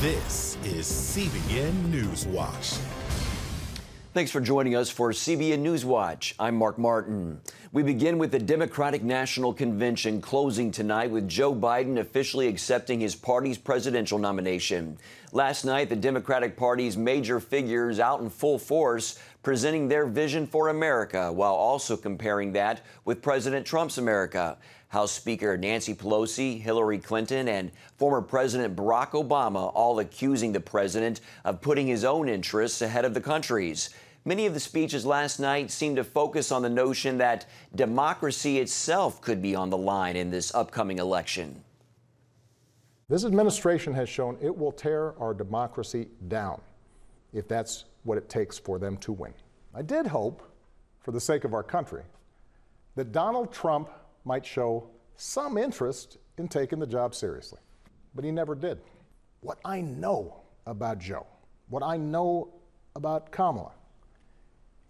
This is CBN NewsWatch. Thanks for joining us for CBN NewsWatch. I'm Mark Martin. We begin with the Democratic National Convention closing tonight with Joe Biden officially accepting his party's presidential nomination. Last night, the Democratic Party's major figures out in full force presenting their vision for America while also comparing that with President Trump's America. House Speaker Nancy Pelosi, Hillary Clinton, and former President Barack Obama all accusing the president of putting his own interests ahead of the country's. Many of the speeches last night seemed to focus on the notion that democracy itself could be on the line in this upcoming election. This administration has shown it will tear our democracy down if that's what it takes for them to win. I did hope, for the sake of our country, that Donald Trump might show some interest in taking the job seriously, but he never did. What I know about Joe, what I know about Kamala,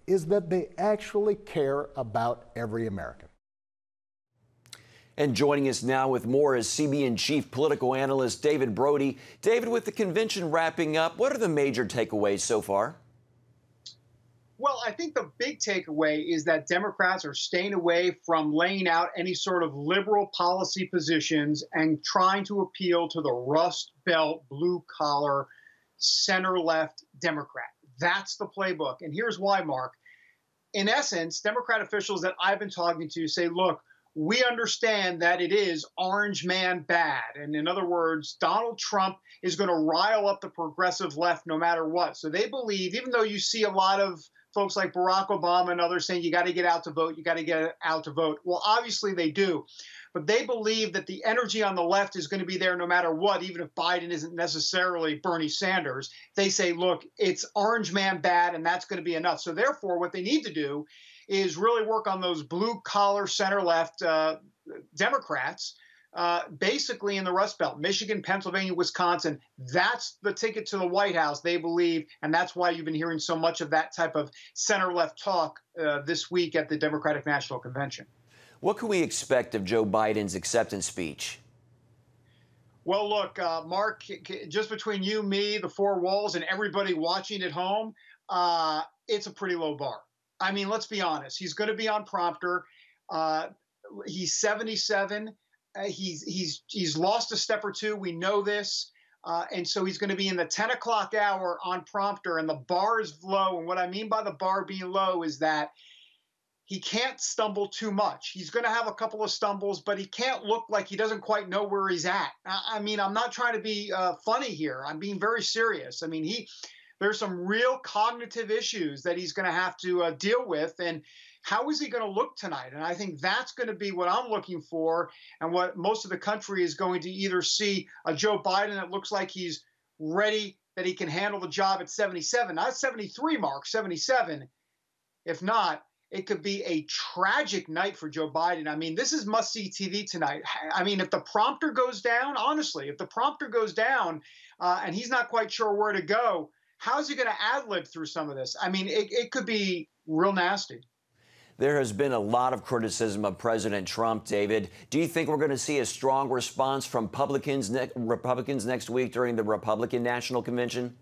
is that they actually care about every American. And joining us now with more is CBN Chief Political Analyst David Brody. David, with the convention wrapping up, what are the major takeaways so far? Well, I think the big takeaway is that Democrats are staying away from laying out any sort of liberal policy positions and trying to appeal to the Rust Belt, blue-collar, center-left Democrat. That's the playbook. And here's why, Mark. In essence, Democrat officials that I've been talking to say, look, we understand that it is orange man bad. And in other words, Donald Trump is going to rile up the progressive left no matter what. So they believe, even though you see a lot of folks like Barack Obama and others saying you got to get out to vote, you got to get out to vote. Well, obviously they do. But they believe that the energy on the left is going to be there no matter what, even if Biden isn't necessarily Bernie Sanders. They say, look, it's orange man bad, and that's going to be enough. So therefore, what they need to do is really work on those blue-collar, center-left Democrats, basically in the Rust Belt, Michigan, Pennsylvania, Wisconsin. That's the ticket to the White House, they believe, and that's why you've been hearing so much of that type of center-left talk this week at the Democratic National Convention. What can we expect of Joe Biden's acceptance speech? Well, look, Mark, just between you, me, the four walls, and everybody watching at home, it's a pretty low bar. I mean, let's be honest. He's going to be on prompter. He's 77. He's lost a step or two. We know this. And so he's going to be in the 10 o'clock hour on prompter, and the bar is low. And what I mean by the bar being low is that he can't stumble too much. He's going to have a couple of stumbles, but he can't look like he doesn't quite know where he's at. I mean, I'm not trying to be funny here. I'm being very serious. I mean, there's some real cognitive issues that he's going to have to deal with. And how is he going to look tonight? And I think that's going to be what I'm looking for, and what most of the country is going to either see a Joe Biden that looks like he's ready, that he can handle the job at 77, not 73, Mark, 77. If not, it could be a tragic night for Joe Biden. I mean, this is must-see TV tonight. I mean, if the prompter goes down, honestly, if the prompter goes down and he's not quite sure where to go, how's he going to ad-lib through some of this? I mean, it could be real nasty. There has been a lot of criticism of President Trump, David. Do you think we're going to see a strong response from Republicans next week during the Republican National Convention?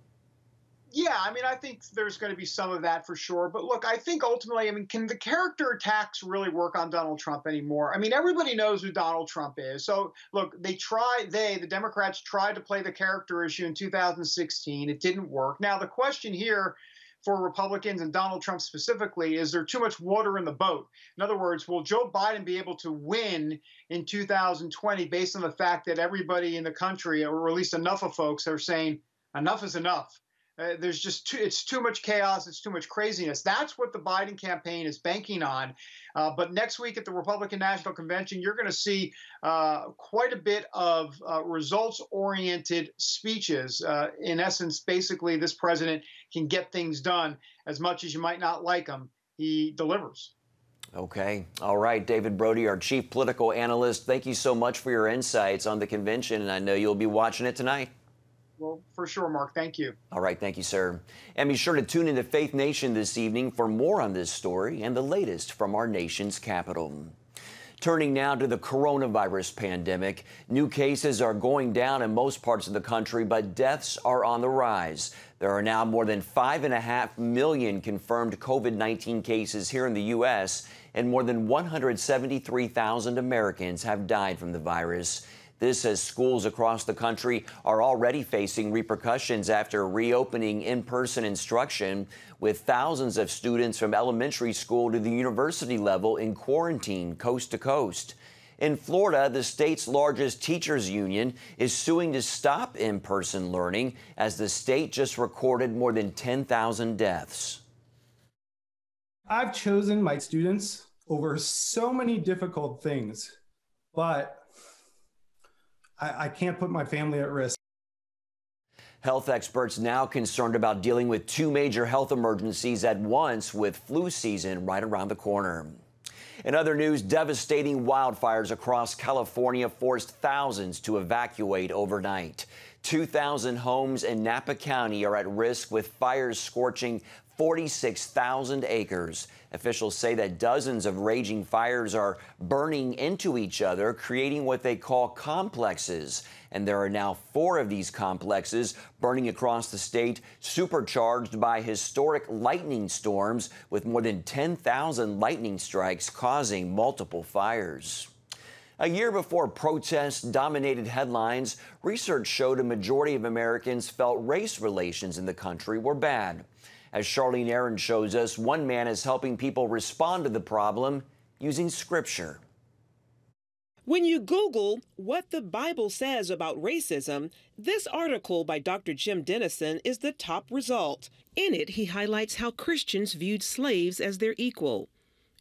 Yeah, I mean, I think there's going to be some of that for sure. But look, I think ultimately, I mean, can the character attacks really work on Donald Trump anymore? I mean, everybody knows who Donald Trump is. So look, the Democrats tried to play the character issue in 2016. It didn't work. Now, the question here for Republicans and Donald Trump specifically is there too much water in the boat? In other words, will Joe Biden be able to win in 2020 based on the fact that everybody in the country, or at least enough of folks, are saying enough is enough? It's too much chaos. It's too much craziness. That's what the Biden campaign is banking on. But next week at the Republican National Convention, you're going to see quite a bit of results-oriented speeches. In essence, basically, this president can get things done. As much as you might not like him, he delivers. Okay. All right. David Brody, our chief political analyst, thank you so much for your insights on the convention, and I know you'll be watching it tonight. Well, for sure, Mark. Thank you. All right. Thank you, sir. And be sure to tune into Faith Nation this evening for more on this story and the latest from our nation's capital. Turning now to the coronavirus pandemic. New cases are going down in most parts of the country, but deaths are on the rise. There are now more than 5.5 million confirmed COVID-19 cases here in the U.S., and more than 173,000 Americans have died from the virus. This as schools across the country are already facing repercussions after reopening in-person instruction, with thousands of students from elementary school to the university level in quarantine coast to coast. In Florida, the state's largest teachers union is suing to stop in-person learning as the state just recorded more than 10,000 deaths. I've chosen my students over so many difficult things, but I can't put my family at risk. Health experts now concerned about dealing with two major health emergencies at once, with flu season right around the corner. In other news, devastating wildfires across California forced thousands to evacuate overnight. 2,000 homes in Napa County are at risk, with fires scorching 46,000 acres. Officials say that dozens of raging fires are burning into each other, creating what they call complexes. And there are now 4 of these complexes burning across the state, supercharged by historic lightning storms, with more than 10,000 lightning strikes causing multiple fires. A year before protests dominated headlines, research showed a majority of Americans felt race relations in the country were bad. As Charlene Aaron shows us, one man is helping people respond to the problem using scripture. When you Google what the Bible says about racism, this article by Dr. Jim Dennison is the top result. In it, he highlights how Christians viewed slaves as their equal.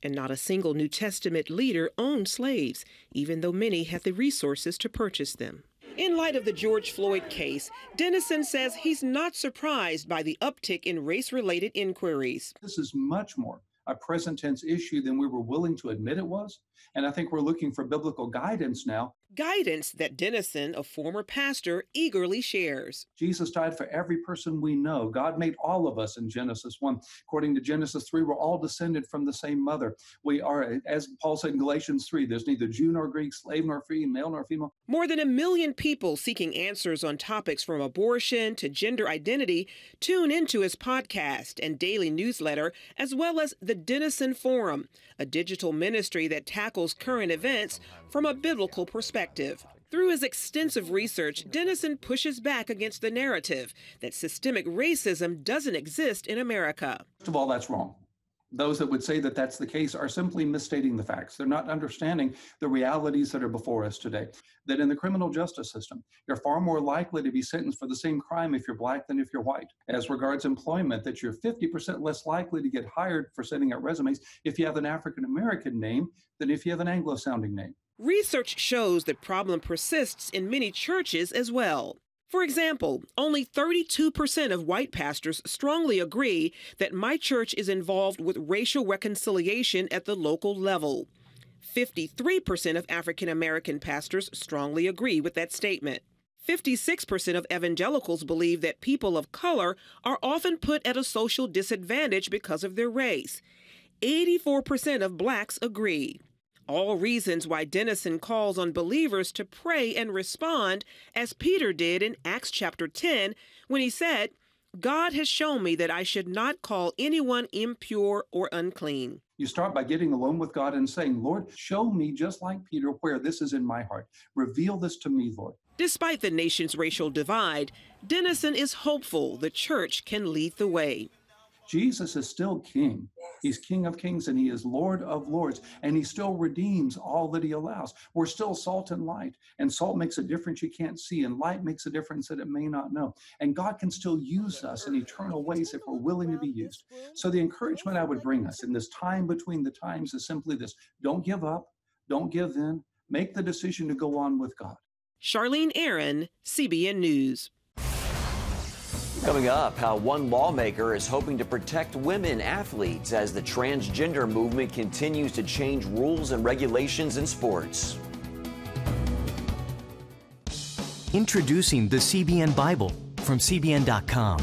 And not a single New Testament leader owned slaves, even though many had the resources to purchase them. In light of the George Floyd case, Dennison says he's not surprised by the uptick in race-related inquiries. This is much more a present tense issue than we were willing to admit it was. And I think we're looking for biblical guidance now. Guidance that Dennison, a former pastor, eagerly shares. Jesus died for every person we know. God made all of us in Genesis 1. According to Genesis 3, we're all descended from the same mother. We are, as Paul said in Galatians 3, there's neither Jew nor Greek, slave nor free, male nor female. More than 1 million people seeking answers on topics from abortion to gender identity tune into his podcast and daily newsletter, as well as the Dennison Forum, a digital ministry that tackles current events from a biblical perspective. Through his extensive research, Dennison pushes back against the narrative that systemic racism doesn't exist in America. First of all, that's wrong. Those that would say that that's the case are simply misstating the facts. They're not understanding the realities that are before us today. That in the criminal justice system, you're far more likely to be sentenced for the same crime if you're black than if you're white. As regards employment, that you're 50% less likely to get hired for sending out resumes if you have an African-American name than if you have an Anglo-sounding name. Research shows the problem persists in many churches as well. For example, only 32% of white pastors strongly agree that my church is involved with racial reconciliation at the local level. 53% of African American pastors strongly agree with that statement. 56% of evangelicals believe that people of color are often put at a social disadvantage because of their race. 84% of blacks agree. All reasons why Dennison calls on believers to pray and respond, as Peter did in Acts chapter 10, when he said, "God has shown me that I should not call anyone impure or unclean." You start by getting alone with God and saying, Lord, show me, just like Peter, where this is in my heart. Reveal this to me, Lord. Despite the nation's racial divide, Dennison is hopeful the church can lead the way. Jesus is still king. He's King of Kings and he is Lord of Lords, and he still redeems all that he allows. We're still salt and light, and salt makes a difference you can't see, and light makes a difference that it may not know. And God can still use us in eternal ways if we're willing to be used. So the encouragement I would bring us in this time between the times is simply this: don't give up, don't give in, make the decision to go on with God. Charlene Aaron, CBN News. Coming up, how one lawmaker is hoping to protect women athletes as the transgender movement continues to change rules and regulations in sports. Introducing the CBN Bible from CBN.com.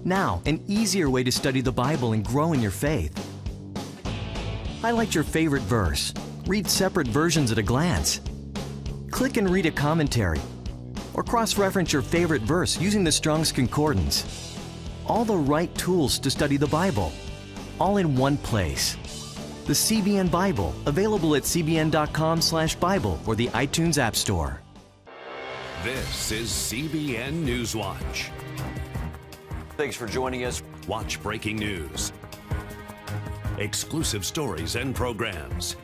Now, an easier way to study the Bible and grow in your faith. Highlight your favorite verse, Read separate versions at a glance. Click and read a commentary. Or cross-reference your favorite verse using the Strong's Concordance. All the right tools to study the Bible, all in one place. The CBN Bible, available at cbn.com/Bible or the iTunes App Store. This is CBN NewsWatch. Thanks for joining us. Watch breaking news, exclusive stories and programs,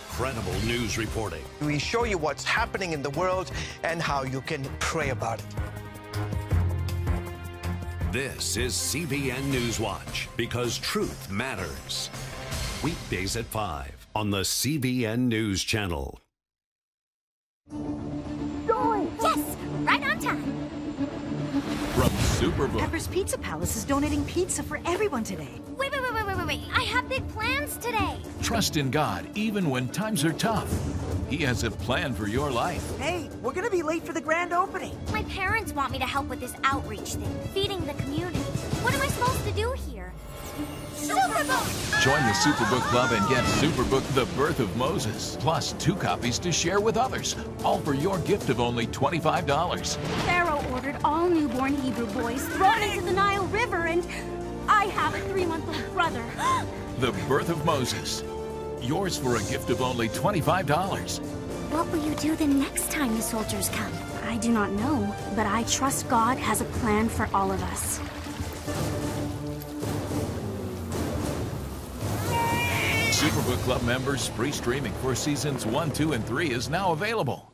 credible news reporting. We show you what's happening in the world and how you can pray about it. This is CBN NewsWatch, because truth matters. Weekdays at 5 on the CBN News Channel. Yes, right on time. From Superbook. Pepper's Pizza Palace is donating pizza for everyone today. Wait. I have big plans today. Trust in God even when times are tough. He has a plan for your life. Hey, we're gonna be late for the grand opening. My parents want me to help with this outreach thing, feeding the community. What am I supposed to do here? Superbook! Join the Superbook Club and get Superbook The Birth of Moses, plus 2 copies to share with others, all for your gift of only $25. Pharaoh ordered all newborn Hebrew boys thrown into the Nile River, and I have a 3-month-old brother. The Birth of Moses. Yours for a gift of only $25. What will you do the next time the soldiers come? I do not know, but I trust God has a plan for all of us. Superbook Club members, free streaming for seasons 1, 2, and 3 is now available.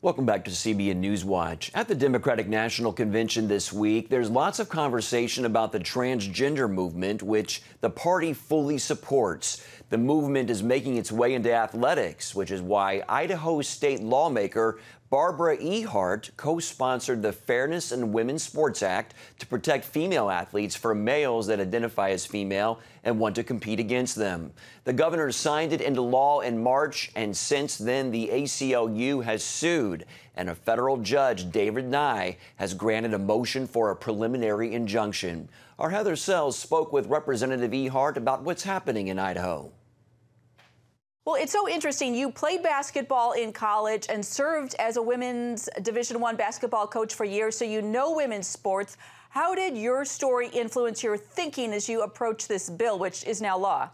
Welcome back to CBN NewsWatch. At the Democratic National Convention this week, there's lots of conversation about the transgender movement, which the party fully supports. The movement is making its way into athletics, which is why Idaho state lawmaker Barbara Ehart co-sponsored the Fairness in Women's Sports Act to protect female athletes from males that identify as female and want to compete against them. The governor signed it into law in March, and since then the ACLU has sued, and a federal judge, David Nye, has granted a motion for a preliminary injunction. Our Heather Sells spoke with Representative Ehart about what's happening in Idaho. Well, it's so interesting. You played basketball in college and served as a women's Division I basketball coach for years, so you know women's sports. How did your story influence your thinking as you approach this bill, which is now law?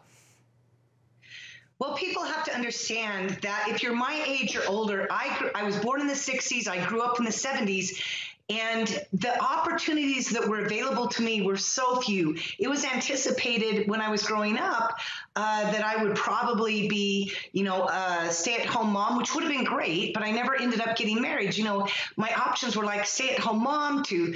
Well, people have to understand that if you're my age or older, I was born in the 60s, I grew up in the 70s, and the opportunities that were available to me were so few. It was anticipated when I was growing up that I would probably be, a stay-at-home mom, which would have been great, but I never ended up getting married. My options were like stay-at-home mom to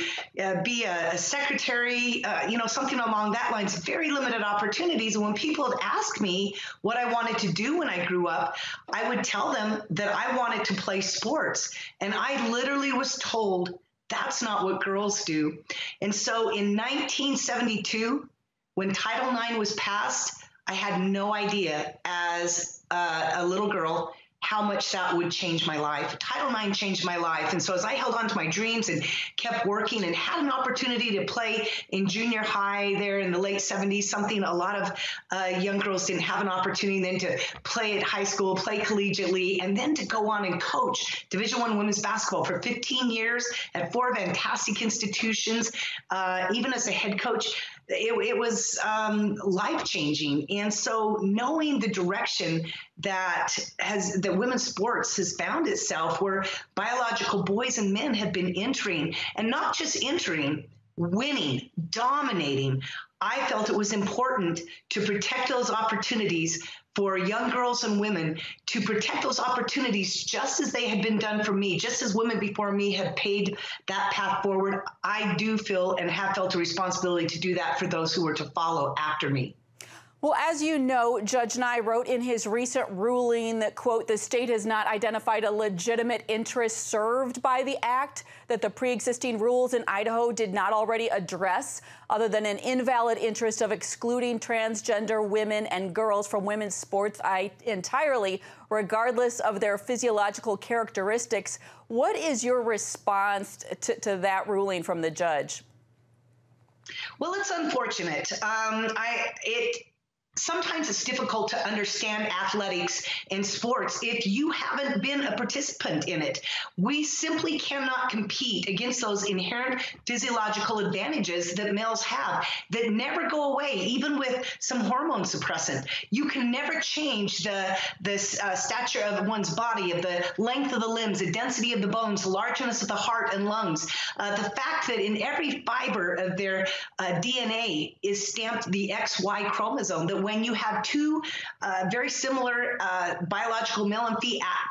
be a secretary, something along that lines, very limited opportunities. And when people had asked me what I wanted to do when I grew up, I would tell them that I wanted to play sports. And I literally was told, that's not what girls do. And so in 1972, when Title IX was passed, I had no idea as a little girl how much that would change my life. Title IX changed my life. And so as I held on to my dreams and kept working and had an opportunity to play in junior high there in the late 70s, something a lot of young girls didn't have an opportunity, then to play at high school, play collegiately, and then to go on and coach Division I women's basketball for 15 years at 4 fantastic institutions, even as a head coach. It was life-changing. And so knowing the direction that women's sports has found itself, where biological boys and men have been entering, and not just entering, winning, dominating, I felt it was important to protect those opportunities for young girls and women, to protect those opportunities just as they had been done for me, just as women before me have paved that path forward. I do feel and have felt a responsibility to do that for those who were to follow after me. Well, as you know, Judge Nye wrote in his recent ruling that, quote, the state has not identified a legitimate interest served by the act that the pre-existing rules in Idaho did not already address, other than an invalid interest of excluding transgender women and girls from women's sports entirely, regardless of their physiological characteristics. What is your response to that ruling from the judge? Well, it's unfortunate. sometimes it's difficult to understand athletics and sports if you haven't been a participant in it. We simply cannot compete against those inherent physiological advantages that males have that never go away, even with some hormone suppressant. You can never change the stature of one's body, of the length of the limbs, the density of the bones, the largeness of the heart and lungs. The fact that in every fiber of their DNA is stamped the XY chromosome, that when you have two very similar biological male and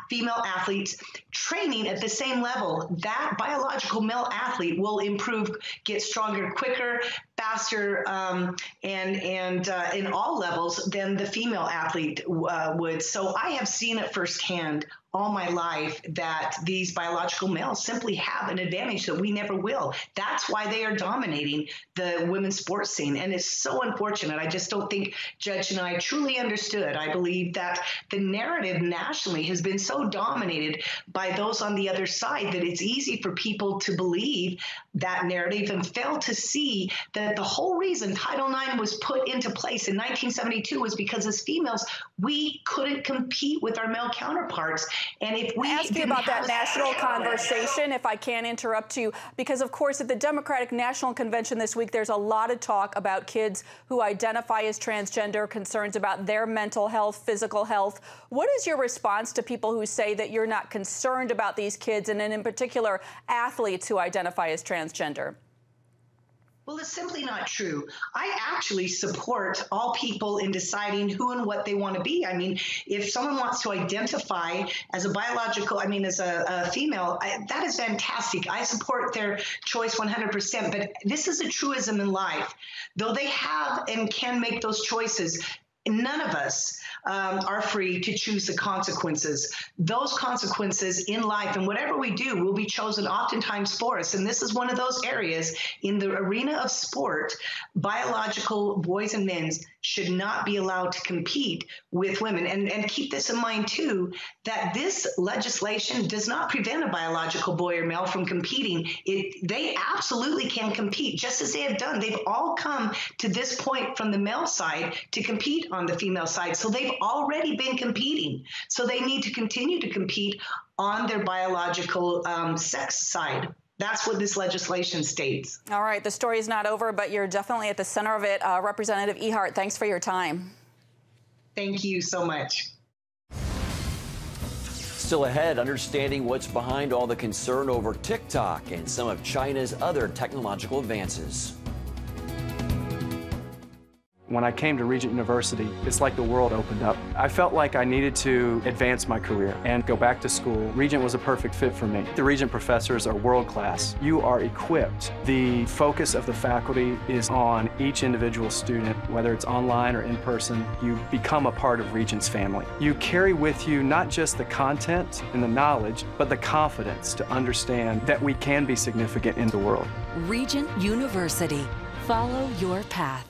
female athletes training at the same level, that biological male athlete will improve, get stronger quicker, faster, and in all levels than the female athlete would. So I have seen it firsthand all my life that these biological males simply have an advantage that we never will. That's why they are dominating the women's sports scene. And it's so unfortunate. I just don't think Judge and I truly understood. I believe that the narrative nationally has been so dominated by those on the other side that it's easy for people to believe that narrative and fail to see that the whole reason Title IX was put into place in 1972 was because as females, we couldn't compete with our male counterparts. And if we ask you about that national conversation, if I can interrupt you, because of course at the Democratic National Convention this week, there's a lot of talk about kids who identify as transgender, concerns about their mental health, physical health. What is your response to people who say that you're not concerned about these kids, and in particular athletes who identify as transgender? Well, it's simply not true. I actually support all people in deciding who and what they want to be. I mean, if someone wants to identify as a biological, as a female, that is fantastic. I support their choice 100%. But this is a truism in life. Though they have and can make those choices, none of us are free to choose the consequences. Those consequences in life and whatever we do will be chosen oftentimes for us. And this is one of those areas in the arena of sport, biological boys and men should not be allowed to compete with women. And keep this in mind, too, that this legislation does not prevent a biological boy or male from competing. They absolutely can compete, just as they have done. They've all come to this point from the male side to compete on the female side. So they've already been competing. So they need to continue to compete on their biological sex side. That's what this legislation states. All right, the story is not over, but you're definitely at the center of it. Representative Ehart, thanks for your time. Thank you so much. Still ahead, understanding what's behind all the concern over TikTok and some of China's other technological advances. When I came to Regent University, it's like the world opened up. I felt like I needed to advance my career and go back to school. Regent was a perfect fit for me. The Regent professors are world class. You are equipped. The focus of the faculty is on each individual student, whether it's online or in person. You become a part of Regent's family. You carry with you not just the content and the knowledge, but the confidence to understand that we can be significant in the world. Regent University. Follow your path.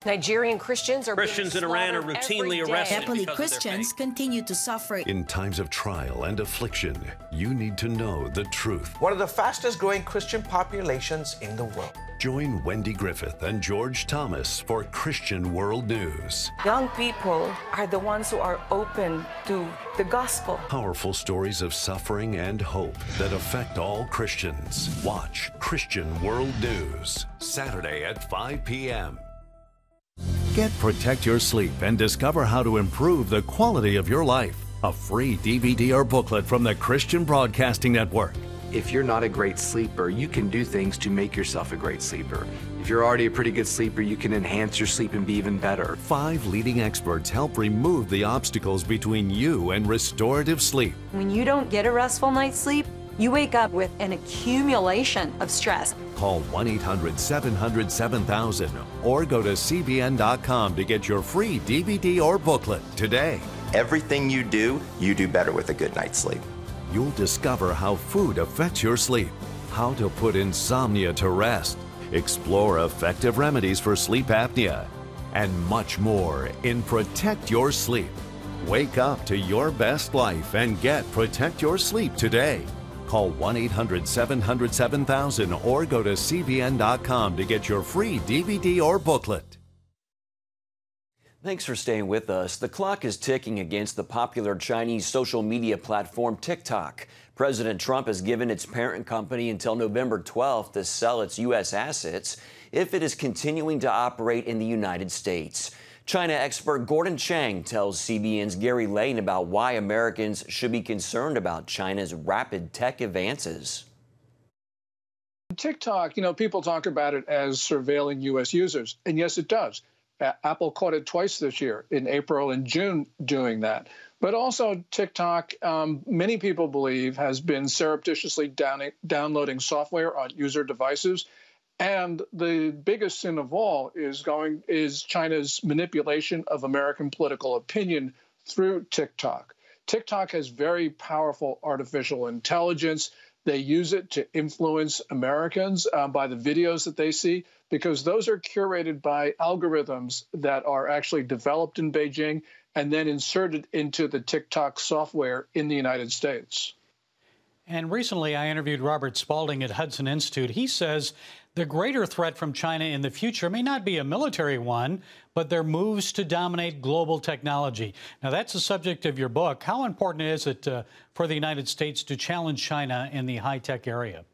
Nigerian Christians in Iran are routinely arrested. Happily, Christians continue to suffer. In times of trial and affliction, you need to know the truth. One of the fastest growing Christian populations in the world. Join Wendy Griffith and George Thomas for Christian World News. Young people are the ones who are open to the gospel. Powerful stories of suffering and hope that affect all Christians. Watch Christian World News, Saturday at 5 p.m. Get Protect Your Sleep and discover how to improve the quality of your life. A free DVD or booklet from the Christian Broadcasting Network. If you're not a great sleeper, you can do things to make yourself a great sleeper. If you're already a pretty good sleeper, you can enhance your sleep and be even better. 5 leading experts help remove the obstacles between you and restorative sleep. When you don't get a restful night's sleep, you wake up with an accumulation of stress. Call 1-800-700-7000 or go to CBN.com to get your free DVD or booklet today. Everything you do better with a good night's sleep. You'll discover how food affects your sleep, how to put insomnia to rest, explore effective remedies for sleep apnea, and much more in Protect Your Sleep. Wake up to your best life and get Protect Your Sleep today. Call 1-800-700-7000 or go to CBN.com to get your free DVD or booklet. Thanks for staying with us. The clock is ticking against the popular Chinese social media platform TikTok. President Trump has given its parent company until November 12th to sell its U.S. assets if it is continuing to operate in the United States. China expert Gordon Chang tells CBN's Gary Lane about why Americans should be concerned about China's rapid tech advances. TikTok, people talk about it as surveilling U.S. users, and yes, it does. Apple caught it twice this year, in April and June, doing that. But also TikTok, many people believe, has been surreptitiously downloading software on user devices. And the biggest sin of all is China's manipulation of American political opinion through TikTok. TikTok has very powerful artificial intelligence. They use it to influence Americans by the videos that they see, because those are curated by algorithms that are actually developed in Beijing and then inserted into the TikTok software in the United States. And recently I interviewed Robert Spalding at Hudson Institute. He says the greater threat from China in the future may not be a military one, but their moves to dominate global technology. Now, that's the subject of your book. How important is it for the United States to challenge China in the high-tech area?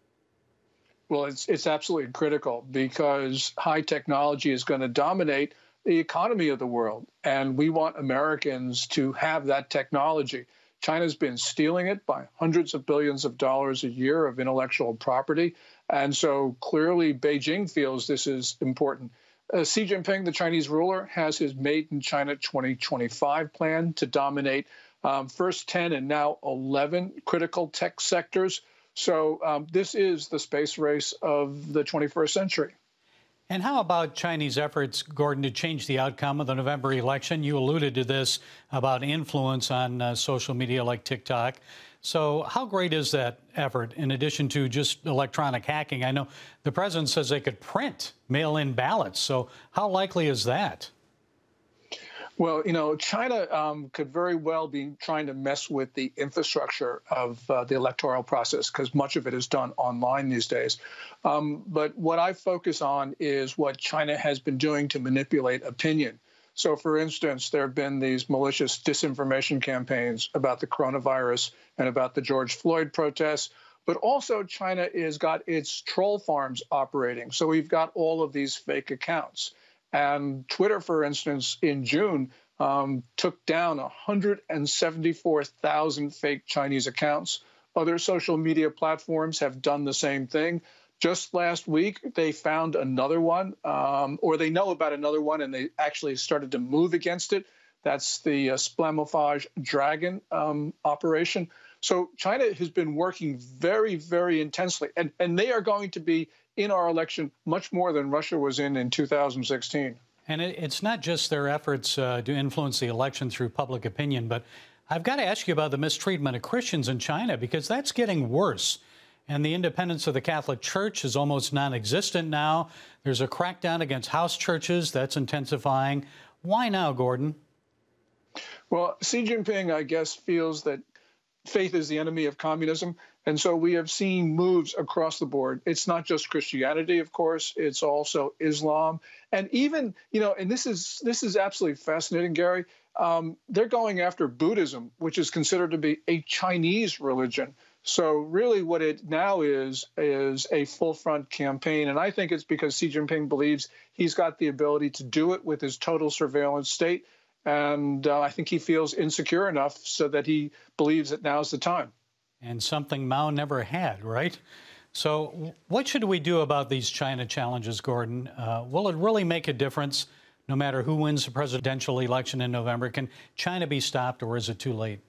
Well, it's absolutely critical, because high technology is going to dominate the economy of the world, and we want Americans to have that technology. China's been stealing it by hundreds of billions of dollars a year of intellectual property, and so clearly Beijing feels this is important. Xi Jinping, the Chinese ruler, has his Made in China 2025 plan to dominate first 10 and now 11 critical tech sectors. So this is the space race of the 21st century. And how about Chinese efforts, Gordon, to change the outcome of the November election? You alluded to this about influence on social media like TikTok. So how great is that effort, in addition to just electronic hacking? I know the president says they could print mail-in ballots. So how likely is that? Well, China could very well be trying to mess with the infrastructure of the electoral process, because much of it is done online these days. But what I focus on is what China has been doing to manipulate opinion. So, for instance, there have been these malicious disinformation campaigns about the coronavirus and about the George Floyd protests. But also China has got its troll farms operating. So we've got all of these fake accounts. And Twitter, for instance, in June, took down 174,000 fake Chinese accounts. Other social media platforms have done the same thing. Just last week, they found another one, or they know about another one, and they actually started to move against it. That's the Splamofage Dragon operation. So China has been working very, very intensely, and they are going to be in our election much more than Russia was in 2016. And it's not just their efforts to influence the election through public opinion, but I've got to ask you about the mistreatment of Christians in China, because that's getting worse. And the independence of the Catholic Church is almost non-existent now. There's a crackdown against house churches that's intensifying. Why now, Gordon? Well, Xi Jinping, I guess, feels that faith is the enemy of communism. And so we have seen moves across the board. It's not just Christianity, of course. It's also Islam. And even, and this is absolutely fascinating, Gary. They're going after Buddhism, which is considered to be a Chinese religion. So really what it now is a full front campaign. And I think it's because Xi Jinping believes he's got the ability to do it with his total surveillance state. And I think he feels insecure enough so that he believes that now's the time. And something Mao never had, right? So what should we do about these China challenges, Gordon? Will it really make a difference no matter who wins the presidential election in November? Can China be stopped, or is it too late?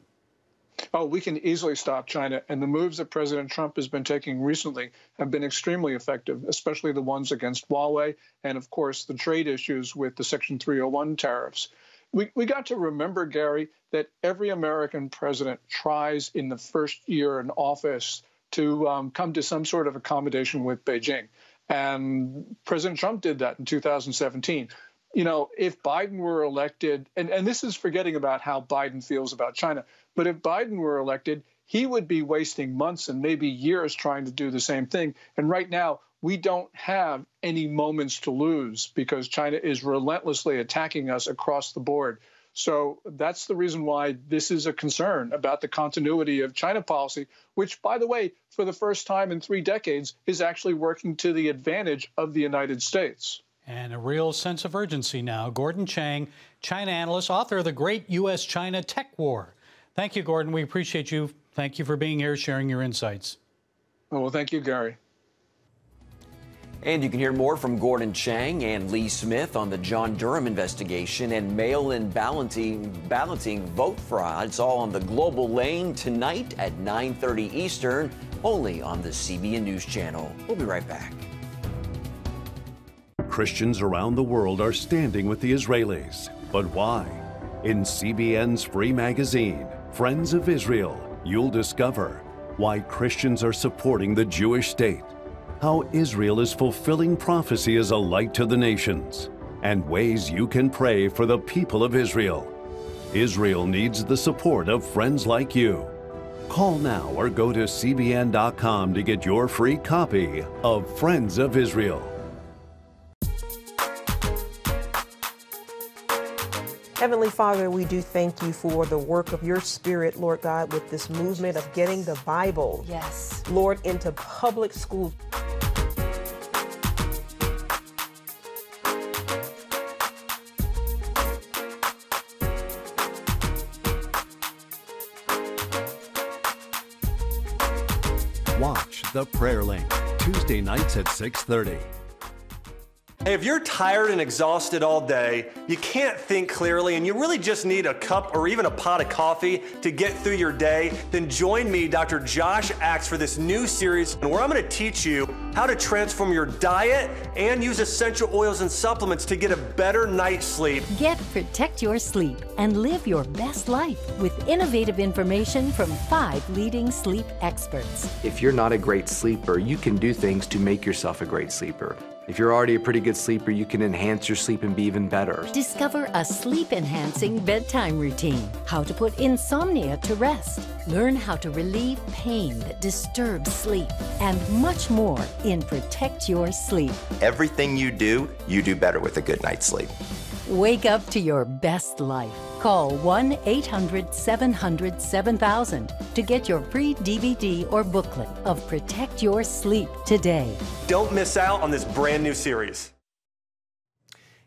Oh, we can easily stop China. And the moves that President Trump has been taking recently have been extremely effective, especially the ones against Huawei and, of course, the trade issues with the Section 301 tariffs. We got to remember, Gary, that every American president tries in the first year in office to come to some sort of accommodation with Beijing. And President Trump did that in 2017. If Biden were elected, and this is forgetting about how Biden feels about China, but if Biden were elected, he would be wasting months and maybe years trying to do the same thing. And right now, we don't have any moments to lose because China is relentlessly attacking us across the board. So that's the reason why this is a concern about the continuity of China policy, which, by the way, for the first time in 3 decades, is actually working to the advantage of the United States. And a real sense of urgency now. Gordon Chang, China analyst, author of The Great U.S.-China Tech War. Thank you, Gordon. We appreciate you. Thank you for being here, sharing your insights. Oh, well, thank you, Gary. And you can hear more from Gordon Chang and Lee Smith on the John Durham investigation and mail-in balloting vote fraud. It's all on the Global Lane tonight at 9:30 Eastern, only on the CBN News Channel. We'll be right back. Christians around the world are standing with the Israelis. But why? In CBN's free magazine, Friends of Israel, you'll discover why Christians are supporting the Jewish state, how Israel is fulfilling prophecy as a light to the nations, and ways you can pray for the people of Israel. Israel needs the support of friends like you. Call now or go to cbn.com to get your free copy of Friends of Israel. Heavenly Father, we do thank you for the work of your Spirit, Lord God, with this movement of getting the Bible, yes, Lord, into public schools. Watch The Prayer Link, Tuesday nights at 6:30. Hey, if you're tired and exhausted all day, you can't think clearly, and you really just need a cup or even a pot of coffee to get through your day, then join me, Dr. Josh Axe, for this new series where I'm going to teach you how to transform your diet and use essential oils and supplements to get a better night's sleep. Protect your sleep and live your best life with innovative information from 5 leading sleep experts. If you're not a great sleeper, you can do things to make yourself a great sleeper. If you're already a pretty good sleeper, you can enhance your sleep and be even better. Discover a sleep-enhancing bedtime routine, how to put insomnia to rest, learn how to relieve pain that disturbs sleep, and much more in Protect Your Sleep. Everything you do better with a good night's sleep. Wake up to your best life. Call 1-800-700-7000 to get your free DVD or booklet of Protect Your Sleep today. Don't miss out on this brand new series.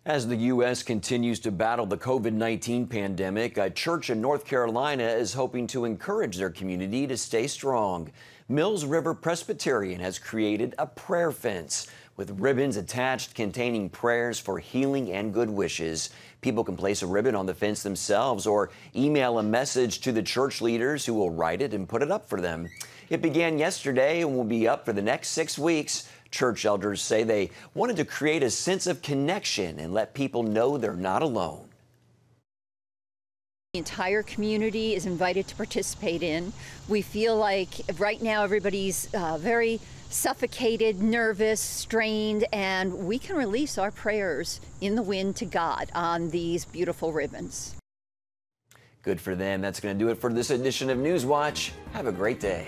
As the U.S. continues to battle the COVID-19 pandemic, a church in North Carolina is hoping to encourage their community to stay strong. Mills River Presbyterian has created a prayer fence with ribbons attached containing prayers for healing and good wishes. People can place a ribbon on the fence themselves or email a message to the church leaders who will write it and put it up for them. It began yesterday and will be up for the next 6 weeks. Church elders say they wanted to create a sense of connection and let people know they're not alone. The entire community is invited to participate in. We feel like right now everybody's very suffocated, nervous, strained, and we can release our prayers in the wind to God on these beautiful ribbons. Good for them. That's going to do it for this edition of Newswatch. Have a great day.